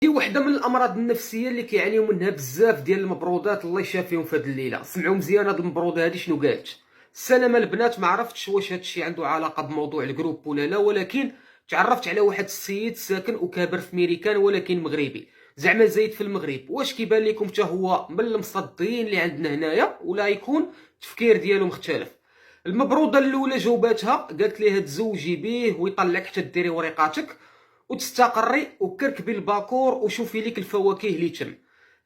هي وحده من الامراض النفسيه اللي كيعانيو منها بزاف ديال المبرودات. الله يشافيهم في هذه الليله. سمعوا مزيان هذه المبروده هذه شنو قالت. سلامه البنات، ما عرفتش واش هذا الشيء عنده علاقه بموضوع الجروب ولا لا، ولكن تعرفت على واحد السيد ساكن وكابر في ميريكان ولكن مغربي، زعما زايد في المغرب. واش كيبان لكم حتى هو من المصديين اللي عندنا هنايا ولا يكون التفكير ديالو مختلف؟ المبروده الاولى جاوباتها قالت ليها تزوجي به ويطلعك حتى ديري وريقاتك وتستقري وكركبي الباكور وشوفي ليك الفواكه اللي تم.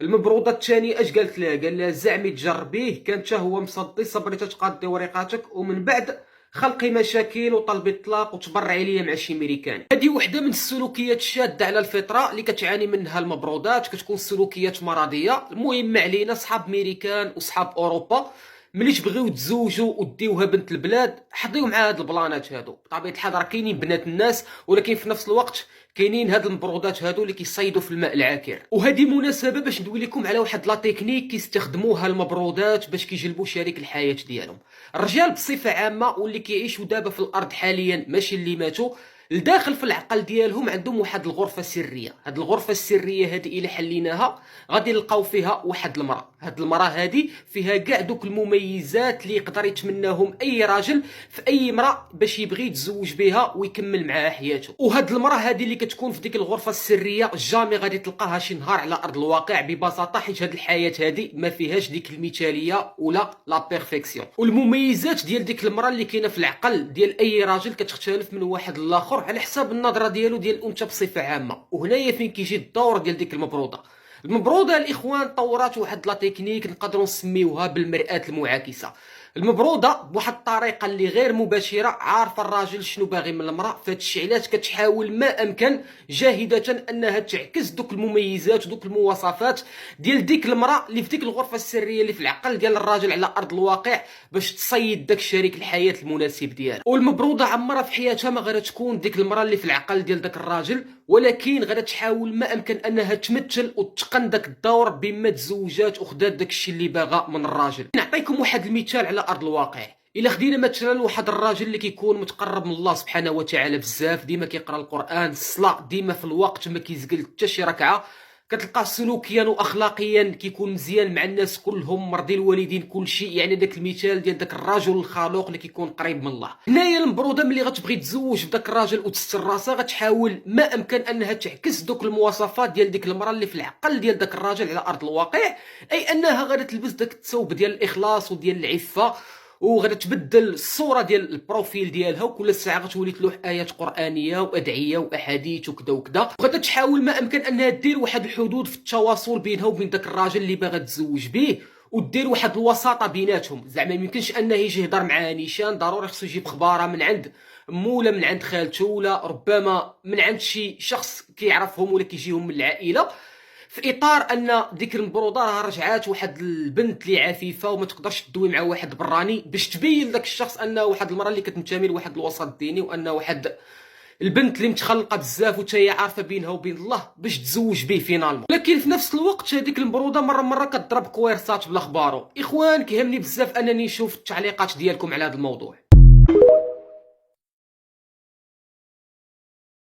المبروده الثانيه اش قالت لها؟ قال لها زعمي تجربيه، كان حتى هو مصدي، صبري تتقادي وريقاتك ومن بعد خلقي مشاكل وطلبي الطلاق وتبرعي ليا مع شي ميريكاني. هذه وحده من السلوكيات الشاده على الفطره اللي كتعاني منها المبرودات، كتكون سلوكيات مرضيه. المهم ما علينا، صحاب ميريكان وصحاب اوروبا ملي تبغيو تزوجوا وديوها بنت البلاد حضيو مع هاد البلانات هادو. بطبيعه الحال راه كاينين بنات الناس، ولكن في نفس الوقت كاينين هاد المبرودات هادو اللي كيصيدوا في الماء العاكر. وهذه مناسبه باش ندوي لكم على واحد لا تكنيك كيستخدموها المبرودات باش كيجلبوا شريك الحياه ديالهم. الرجال بصفه عامه واللي كيعيشوا دابا في الارض حاليا، ماشي اللي ماتوا، الداخل في العقل ديالهم عندهم واحد الغرفه سريه. هاد الغرفه السريه هذه الا حليناها غادي نلقاو فيها واحد المراه. هاد المراه هذه فيها كاع دوك المميزات اللي يقدر يتمناهم اي راجل في اي امراه باش يبغي يتزوج بها ويكمل معاها حياته. وهاد المراه هذه اللي كتكون في ديك الغرفه السريه جامي غادي تلقاها شي نهار على ارض الواقع ببساطه، حيت هاد الحياه هذه ما فيهاش ديك المثاليه ولا لا بيرفيكسيون. والمميزات ديال ديك المراه اللي كاينه في العقل ديال اي راجل كتختلف من واحد لاخر على حساب النظره ديالو ديال الانثى بصفه عامه. وهنايا فين كيجي الدور ديال ديك المبروده. المبروده الاخوان طورات واحد لا تكنيك نقدروا نسميوها بالمرآة المعاكسه. المبروده بواحد الطريقه اللي غير مباشره عارفه الراجل شنو باغي من المراه، فهاد الشيء علاش كتحاول ما امكن جاهده انها تعكس دوك المميزات ودوك المواصفات ديال ديك المراه اللي في ديك الغرفه السريه اللي في العقل ديال الراجل على ارض الواقع باش تصيد داك شريك الحياه المناسب ديالها. والمبروده عمرها في حياتها ما غادا تكون ديك المراه اللي في العقل ديال داك الراجل، ولكن غادا تحاول ما امكن انها تمثل وتقن داك الدور بما تزوجات وخدات داك الشيء اللي باغا من الراجل. نعطيكم واحد المثال على ارض الواقع. الا خدينا مثلا واحد الراجل اللي كيكون متقرب من الله سبحانه وتعالى بزاف، ديما كيقرا القران، الصلاه ديما في الوقت، ما كيزقل حتى شي ركعه، كتلقاه سلوكيا واخلاقيا كيكون مزيان مع الناس كلهم، مرضي الوالدين كل شيء، يعني داك المثال ديال داك الرجل الخلوق اللي كيكون قريب من الله. هنايا المبروده ملي غتبغي تزوج بداك الراجل وتستر راسها غتحاول ما امكن انها تعكس دوك المواصفات ديال ديك المراه اللي في العقل ديال داك الراجل على ارض الواقع، اي انها غادا تلبس داك الثوب ديال الاخلاص وديال العفه، وغادا تبدل الصوره ديال البروفيل ديالها، وكل ساعه غتولي تلوح ايات قرانيه وادعيه واحاديث وكذا وكذا. وغادا تحاول ما امكن انها دير واحد الحدود في التواصل بينها وبين داك الراجل اللي باغا تزوج به، ودير واحد الوساطه بيناتهم. زعما ما يمكنش انه يجي يهضر معها نيشان، ضروري خصو يجيب خباره من عند مو ولا من عند خالته ولا ربما من عند شي شخص كيعرفهم ولا كيجيهم من العائله، في اطار ان ديك المبروده راه رجعات واحد البنت اللي عفيفه وما تقدرش تدوي مع واحد براني، باش تبين لذاك الشخص انه واحد المراه اللي كتنتمي لواحد الوسط الديني، وان واحد البنت اللي متخلقه بزاف وتا هي عارفه بينها وبين الله باش تزوج به فينالمون. لكن في نفس الوقت هذيك المبروده مره كتضرب كويرسات بالاخبار. اخوان كيهمني بزاف انني نشوف التعليقات ديالكم على هذا الموضوع.